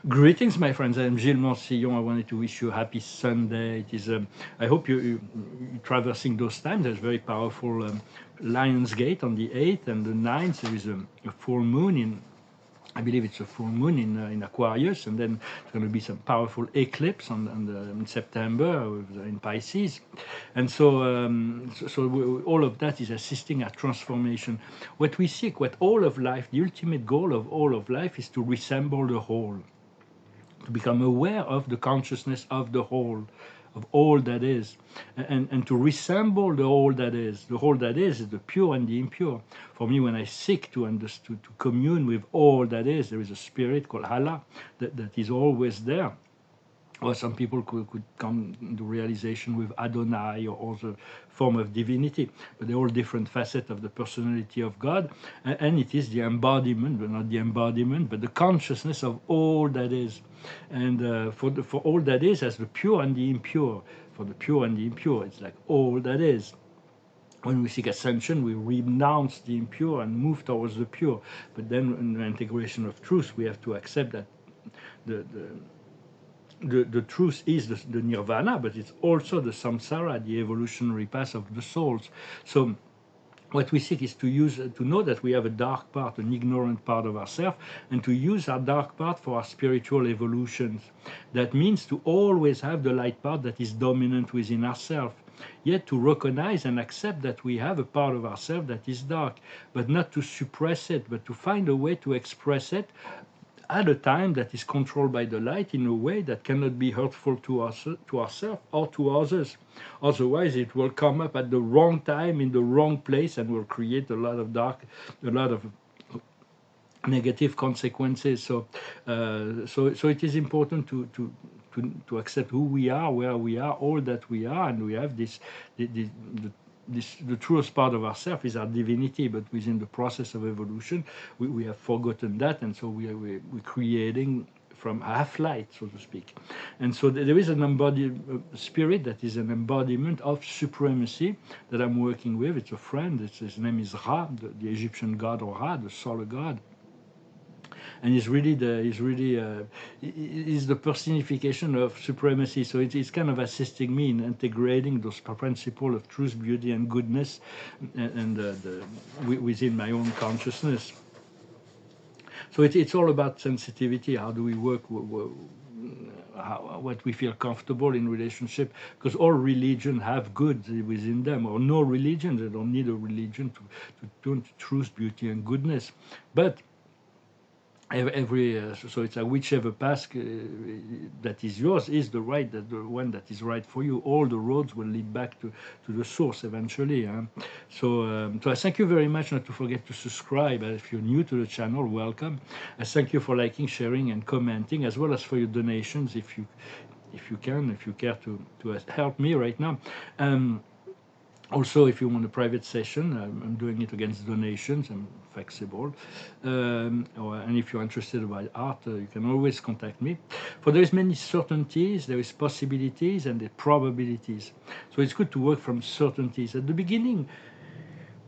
Greetings, my friends. I'm Gilles Mansillon. I wanted to wish you a happy Sunday. It is. I hope you're traversing those times. There's very powerful Lion's Gate on the 8th and the 9th. There is a full moon in. I believe it's a full moon in Aquarius, and then there's going to be some powerful eclipse in September in Pisces, and so all of that is assisting our transformation. What we seek, what all of life, the ultimate goal of all of life, is to resemble the whole, to become aware of the consciousness of the whole, of all that is, and to resemble the whole that is. The whole that is the pure and the impure. For me, when I seek to understand, to commune with all that is, there is a spirit called Allah that is always there. Or some people could come to realization with Adonai or other form of divinity, but they're all different facets of the personality of God, and it is the embodiment, but not the embodiment, but the consciousness of all that is. And for all that is, as the pure and the impure. For the pure and the impure, it's like all that is. When we seek ascension, we renounce the impure and move towards the pure. But then, in the integration of truth, we have to accept that the the truth is the nirvana, but it's also the samsara, the evolutionary path of the souls. So what we seek is to know that we have a dark part, an ignorant part of ourselves, and to use our dark part for our spiritual evolutions. That means to always have the light part that is dominant within ourselves, yet to recognize and accept that we have a part of ourselves that is dark, but not to suppress it, but to find a way to express it at a time that is controlled by the light in a way that cannot be hurtful to us, to ourselves or to others. Otherwise, it will come up at the wrong time in the wrong place and will create a lot of a lot of negative consequences. So it is important to accept who we are, where we are, all that we are, and we have the truest part of ourselves is our divinity, but within the process of evolution, we have forgotten that, and so we're creating from half light, so to speak. And so there is an embodied spirit that is an embodiment of supremacy that I'm working with. It's a friend. His name is Ra, the Egyptian god Ra, the solar god. And he's the personification of supremacy. So it's kind of assisting me in integrating those principles of truth, beauty, and goodness, within my own consciousness. So it's all about sensitivity. How do we work? What we feel comfortable in relationship, because all religion have good within them, or no religion. They don't need a religion to turn to truth, beauty, and goodness, but so it's whichever path that is yours is the one that is right for you. All the roads will lead back to the source eventually. So I thank you very much. Not to forget to subscribe. If you're new to the channel, welcome. I thank you for liking, sharing, and commenting, as well as for your donations if you care to help me right now. Also, if you want a private session, I'm doing it against donations. I'm flexible. And if you're interested about art, you can always contact me. For there is many certainties, there is possibilities, and the probabilities. So it's good to work from certainties. At the beginning,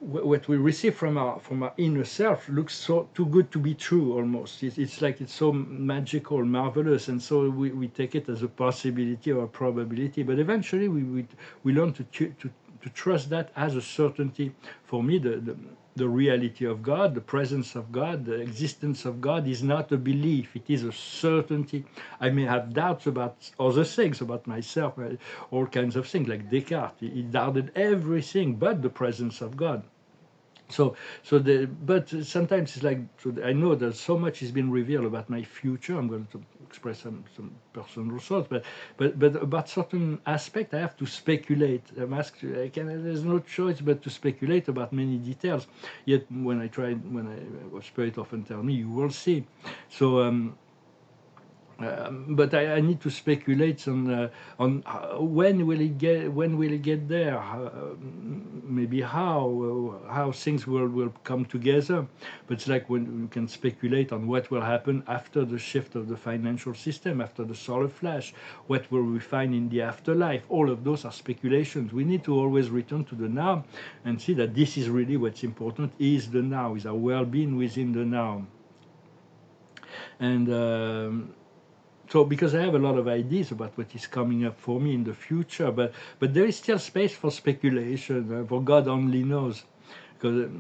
what we receive from our inner self looks so too good to be true almost. It's like it's so magical, marvelous, and so we take it as a possibility or a probability. But eventually, we learn to trust that as a certainty. For me, the reality of God, the presence of God, the existence of God is not a belief, it is a certainty. I may have doubts about other things, about myself, all kinds of things, like Descartes. He doubted everything but the presence of God. But sometimes it's like, I know that so much has been revealed about my future. I'm going to express some personal thoughts, but about certain aspect, I have to speculate. There's no choice but to speculate about many details. Yet when Spirit often tell me, you will see. So. But I need to speculate on when will it get there, maybe how things will come together. But it's like when you can speculate on what will happen after the shift of the financial system, after the solar flash, what will we find in the afterlife. All of those are speculations. We need to always return to the now and see that this is really what's important, is the now, is our well-being within the now. And so because I have a lot of ideas about what is coming up for me in the future, but there is still space for speculation. For God only knows, because.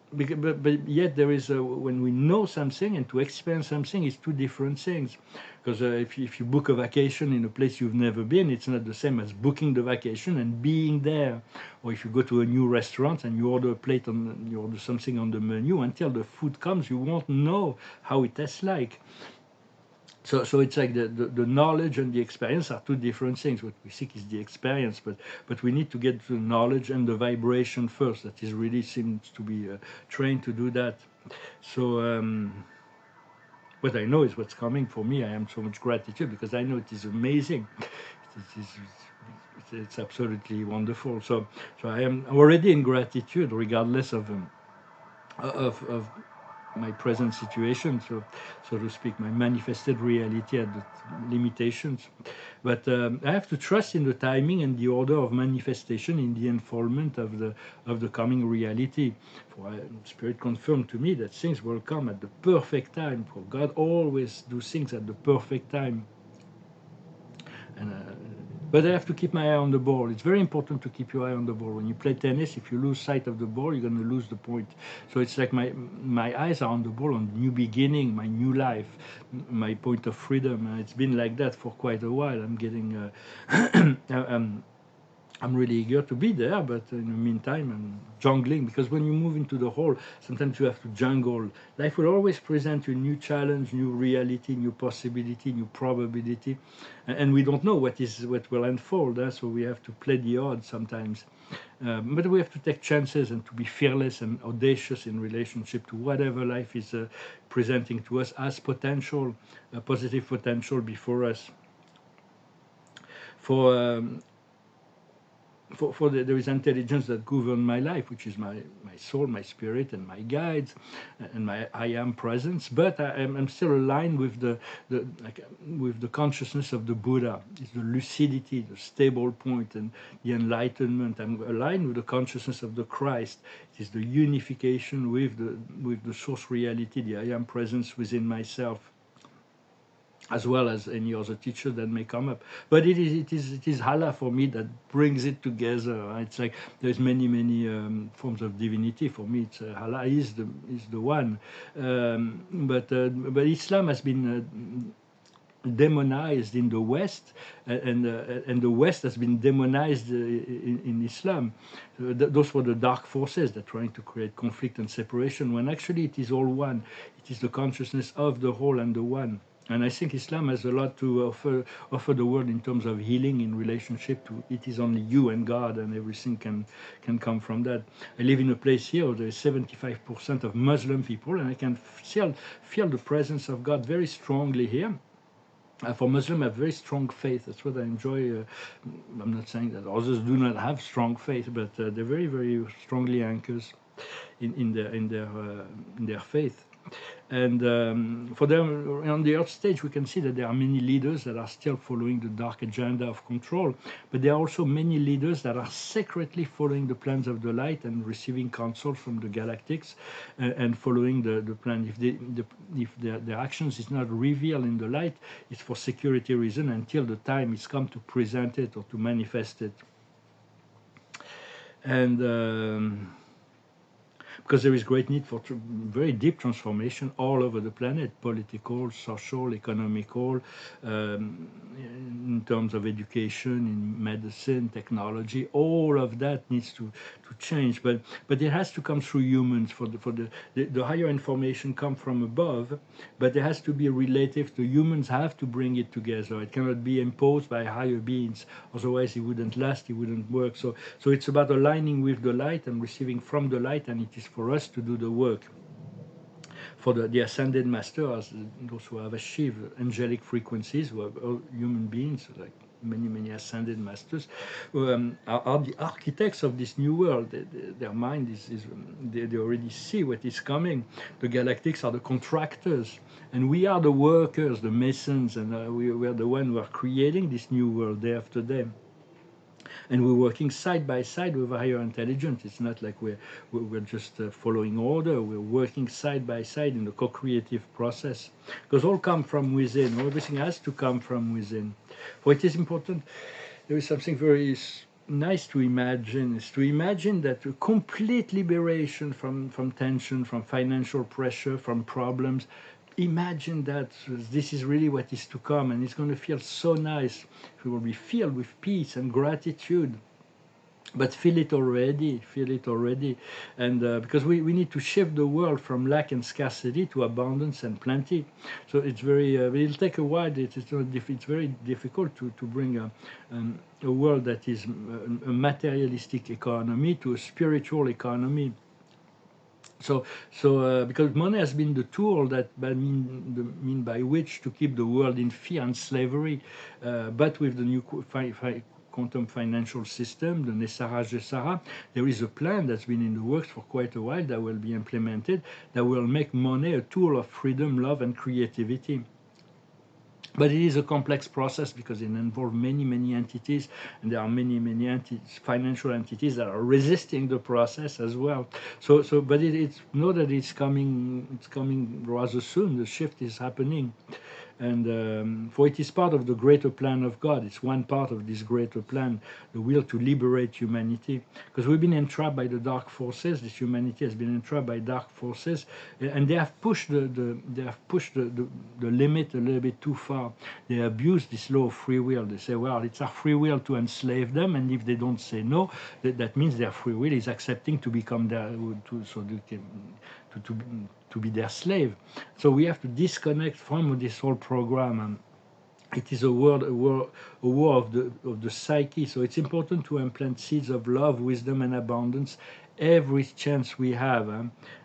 But yet there is when we know something and to experience something is two different things. Because if you book a vacation in a place you've never been, it's not the same as booking the vacation and being there. Or if you go to a new restaurant and you order a plate on, you order something on the menu, until the food comes, you won't know how it tastes like. So it's like the knowledge and the experience are two different things. What we seek is the experience, but we need to get the knowledge and the vibration first. That is really seems to be trained to do that. So what I know is what's coming for me. I am so much gratitude because I know it is amazing. It is, it's absolutely wonderful. So I am already in gratitude, regardless of my present situation, so to speak, my manifested reality at the limitations. But I have to trust in the timing and the order of manifestation in the unfoldment of the coming reality. For Spirit confirmed to me that things will come at the perfect time. For God always do things at the perfect time. And but I have to keep my eye on the ball. It's very important to keep your eye on the ball. When you play tennis, if you lose sight of the ball, you're going to lose the point. So it's like my eyes are on the ball, on the new beginning, my new life, my point of freedom. It's been like that for quite a while. I'm getting, I'm really eager to be there, but in the meantime, I'm jungling, because when you move into the hole, sometimes you have to jungle. Life will always present you new challenge, new reality, new possibility, new probability, and we don't know what will unfold. So we have to play the odds sometimes. But we have to take chances and to be fearless and audacious in relationship to whatever life is presenting to us as potential, positive potential before us. For there is intelligence that governs my life, which is my soul, my spirit, and my guides, and my I am presence. But I'm still aligned with with the consciousness of the Buddha. It's the lucidity, the stable point, and the enlightenment. I'm aligned with the consciousness of the Christ. It is the unification with the source reality, the I am presence within myself, as well as any other teacher that may come up. But it is Allah for me that brings it together. It's like there's many forms of divinity. For me, it's Allah is the one. But Islam has been demonized in the West, and the West has been demonized in Islam. Those were the dark forces that are trying to create conflict and separation, when actually it is all one. It is the consciousness of the whole and the one. And I think Islam has a lot to offer the world in terms of healing in relationship to it is only you and God, and everything can come from that. I live in a place here where there is 75% of Muslim people, and I can still feel the presence of God very strongly here. For Muslims, I have very strong faith. That's what I enjoy. I'm not saying that others do not have strong faith, but they're very strongly anchors in their faith. And for them, on the earth stage, we can see that there are many leaders that are still following the dark agenda of control, but there are also many leaders that are secretly following the plans of the light and receiving counsel from the galactics, and following the plan. If their actions is not revealed in the light, it's for security reason until the time is come to present it or to manifest it. And because there is great need for very deep transformation all over the planet, political, social, economical, in terms of education, in medicine, technology. All of that needs to change, but it has to come through humans. For the higher information come from above, but it has to be relative. The humans have to bring it together. It cannot be imposed by higher beings, otherwise it wouldn't last, it wouldn't work. So it's about aligning with the light and receiving from the light, and it is for us to do the work. For the ascended masters, those who have achieved angelic frequencies, who are all human beings, like many ascended masters, are the architects of this new world. Their mind they already see what is coming. The galactics are the contractors, and we are the workers, the masons, and we are the ones who are creating this new world day after day. and we're working side by side with a higher intelligence. It's not like we're just following order. We're working side by side in the co-creative process, because all come from within. Everything has to come from within. For it is important. There is something very nice to imagine, is to imagine that a complete liberation from tension, from financial pressure, from problems. Imagine that this is really what is to come, and it's going to feel so nice. We will be filled with peace and gratitude. But feel it already, and because we need to shift the world from lack and scarcity to abundance and plenty. So it's very, it'll take a while. It's very difficult to bring a world that is a materialistic economy to a spiritual economy. Because money has been the tool mean by which to keep the world in fear and slavery, but with the new quantum financial system, the Nessara Gesara, there is a plan that's been in the works for quite a while that will be implemented, that will make money a tool of freedom, love, and creativity. But it is a complex process because it involves many entities, and there are many financial entities that are resisting the process as well. But it's know that it's coming rather soon. The shift is happening, and for it is part of the greater plan of God. It's one part of this greater plan, the will to liberate humanity, because we've been entrapped by the dark forces. This humanity has been entrapped by dark forces, and they have pushed the limit a little bit too far. They abuse this law of free will. They say, well, it's our free will to enslave them, and if they don't say no, that means their free will is accepting to become to be their slave. So we have to disconnect from this whole program. And it is a war of the psyche. So it's important to implant seeds of love, wisdom, and abundance every chance we have,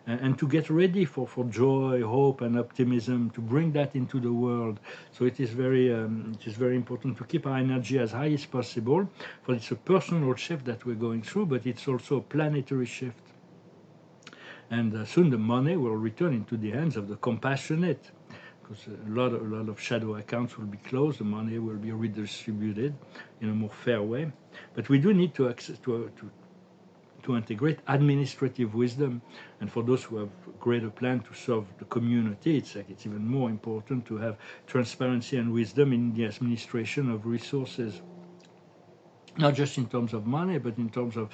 and to get ready for joy, hope, and optimism, to bring that into the world. So it is very important to keep our energy as high as possible, for it's a personal shift that we're going through, but it's also a planetary shift. And soon the money will return into the hands of the compassionate, because a lot of shadow accounts will be closed. The money will be redistributed in a more fair way. But we do need to integrate administrative wisdom, and for those who have a greater plan to serve the community, it's even more important to have transparency and wisdom in the administration of resources. Not just in terms of money, but in terms of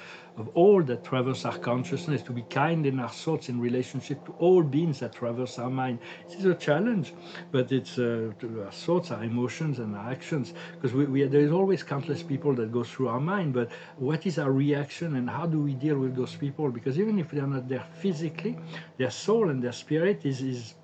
all that traverse our consciousness, to be kind in our thoughts in relationship to all beings that traverse our mind. It is a challenge, but it's our thoughts, our emotions, and our actions, because there is always countless people that go through our mind, but what is our reaction, and how do we deal with those people? Because even if they are not there physically, their soul and their spirit is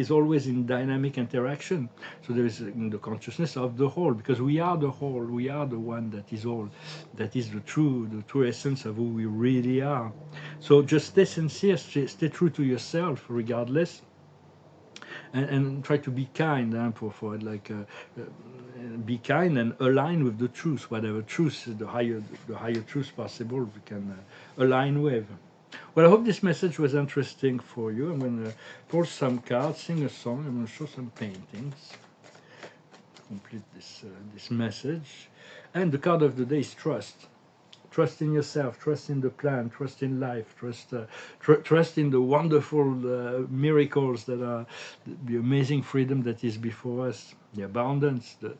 always in dynamic interaction. So there is the consciousness of the whole, because we are the whole, we are the one that is all, that is the true essence of who we really are. So just stay sincere, stay true to yourself regardless, and try to be kind, be kind and align with the truth, whatever truth, the higher truth possible, we can align with. Well, I hope this message was interesting for you. I'm going to pull some cards, sing a song. I'm going to show some paintings to complete this message. And the card of the day is trust. Trust in yourself, trust in the plan, trust in life, trust in the wonderful miracles that are the amazing freedom that is before us, the abundance, the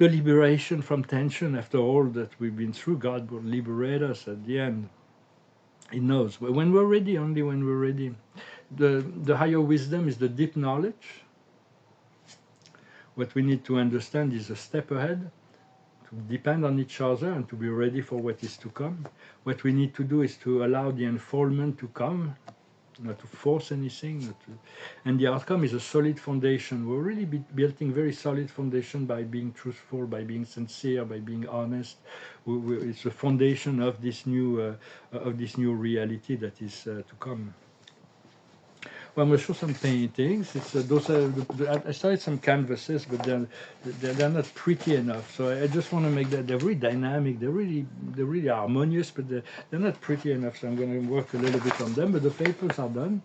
liberation from tension. After all that we've been through, God will liberate us at the end. He knows when we're ready, only when we're ready. The higher wisdom is the deep knowledge. What we need to understand is a step ahead, to depend on each other and to be ready for what is to come. What we need to do is to allow the unfoldment to come, not to force anything. And the outcome is a solid foundation. We're really building very solid foundation by being truthful, by being sincere, by being honest. It's the foundation of this new reality that is to come. Well, I'm going to show some paintings. I started some canvases, but they're not pretty enough. So I just want to make that they're very dynamic. They're really harmonious, but they're not pretty enough. So I'm going to work a little bit on them. But the papers are done.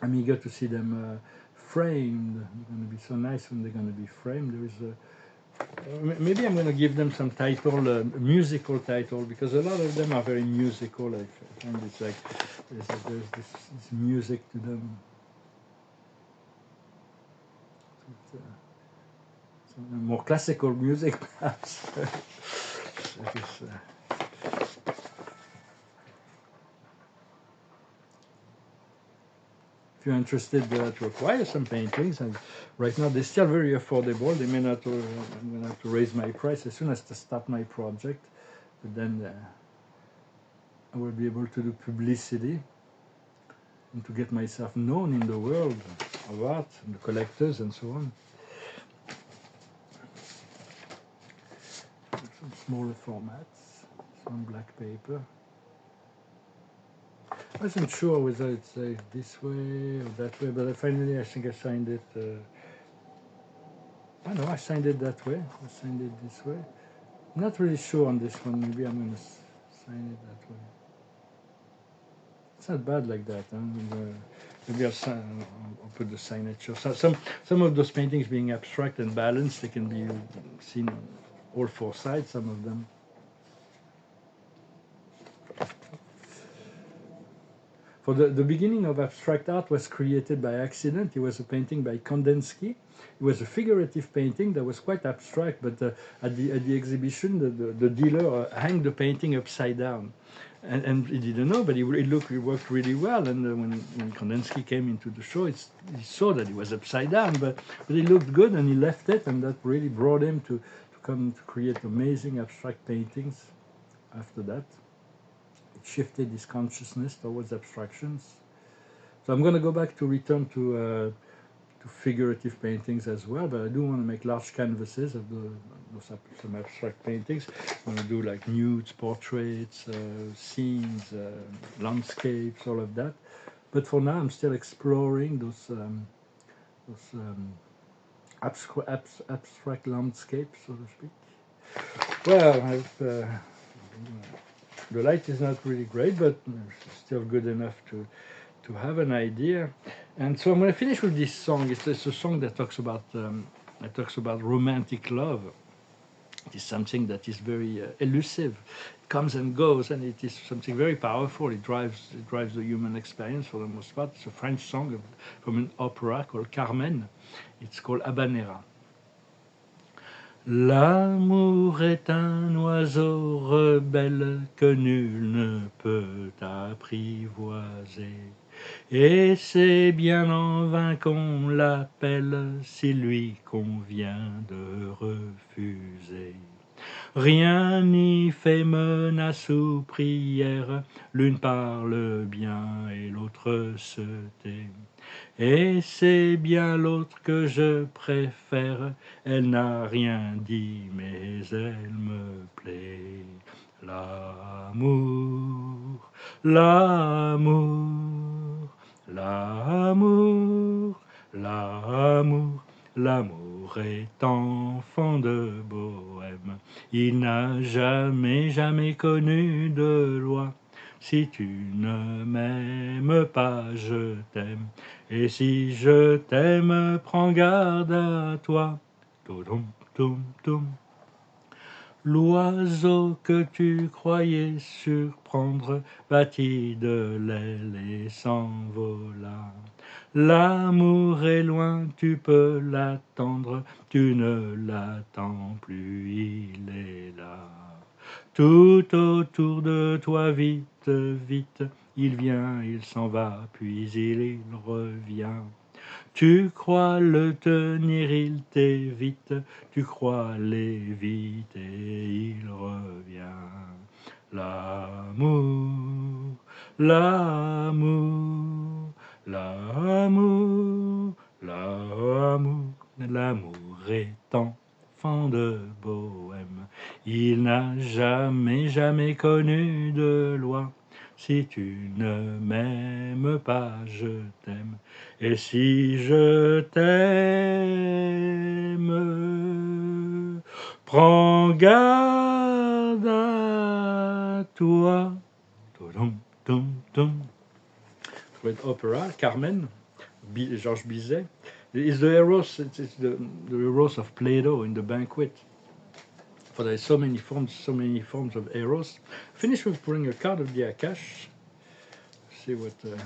I'm eager to see them framed. They're going to be so nice when they're going to be framed. There is Maybe I'm going to give them some title, musical title, because a lot of them are very musical. I find it's like there's this music to them. Some more classical music, perhaps. I guess, if you're interested to acquire some paintings, and right now they're still very affordable. They may not. I'm going to have to raise my price as soon as I start my project, but then I will be able to do publicity and to get myself known in the world of art and the collectors and so on. Some smaller formats, some black paper. I wasn't sure whether it's this way or that way, but finally I think I signed it. I know I signed it that way. I signed it this way. I'm not really sure on this one. Maybe I'm going to sign it that way. It's not bad like that. Huh? Maybe I'll put the signature. So some of those paintings being abstract and balanced, they can be seen on all four sides. Some of them. For the beginning of abstract art was created by accident. It was a painting by Kandinsky. It was a figurative painting that was quite abstract, but at the exhibition, the dealer hung the painting upside down. And he didn't know, but it worked really well. And when Kandinsky came into the show, he saw that it was upside down, but it looked good, and he left it, and that really brought him to come to create amazing abstract paintings after that. Shifted his consciousness towards abstractions. So I'm going to go back to return to figurative paintings as well, but I do want to make large canvases of some abstract paintings. I'm going to do like nudes, portraits, scenes, landscapes, all of that. But for now, I'm still exploring those abstract landscapes, so to speak. Well, the light is not really great, but still good enough to have an idea. And so I'm going to finish with this song. It's a song that talks about romantic love. It is something that is very elusive. It comes and goes, and it is something very powerful. It drives the human experience for the most part. It's a French song from an opera called Carmen. It's called Habanera. L'amour est un oiseau rebelle que nul ne peut apprivoiser. Et c'est bien en vain qu'on l'appelle s'il lui convient de refuser. Rien n'y fait menace ou prière, l'une parle bien et l'autre se tait. Et c'est bien l'autre que je préfère, elle n'a rien dit, mais elle me plaît. L'amour, l'amour, l'amour, l'amour, l'amour est enfant de bohème. Il n'a jamais connu de loi. Si tu ne m'aimes pas, je t'aime. Et si je t'aime, prends garde à toi. Toum, toum, toum. L'oiseau que tu croyais surprendre battit de l'aile et s'envola. L'amour est loin, tu peux l'attendre, tu ne l'attends plus, il est là. Tout autour de toi, vite, vite, il vient, il s'en va, puis il revient. Tu crois le tenir, il t'évite, tu crois l'éviter, il revient. L'amour, l'amour, l'amour, l'amour, l'amour est enfant de bohème. Il n'a jamais connu de loi. Si tu ne m'aimes pas, je t'aime. Et si je t'aime, prends garde à toi. Great opera, Carmen, Georges Bizet. It's the Eros, it's the Eros of Plato in the Banquet. For there are so many forms of Eros. Finish with pulling a card of the Akash. See what the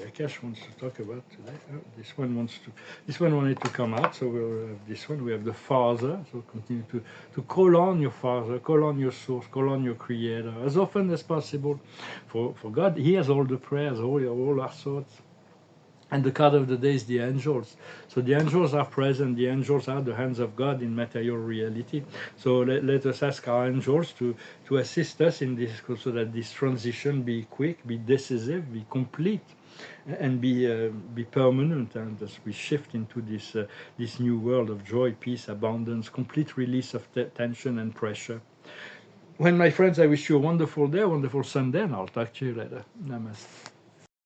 Akash wants to talk about today. Oh, this one wanted to come out, so we'll have this one. We have the Father, so continue to call on your Father, call on your Source, call on your Creator as often as possible. For God hears all the prayers, all our thoughts. And the card of the day is the angels. So the angels are present. The angels are the hands of God in material reality. So let us ask our angels to assist us in this, so that this transition be quick, be decisive, be complete, and be permanent. And as we shift into this new world of joy, peace, abundance, complete release of tension and pressure. Well, my friends, I wish you a wonderful day, a wonderful Sunday, and I'll talk to you later. Namaste.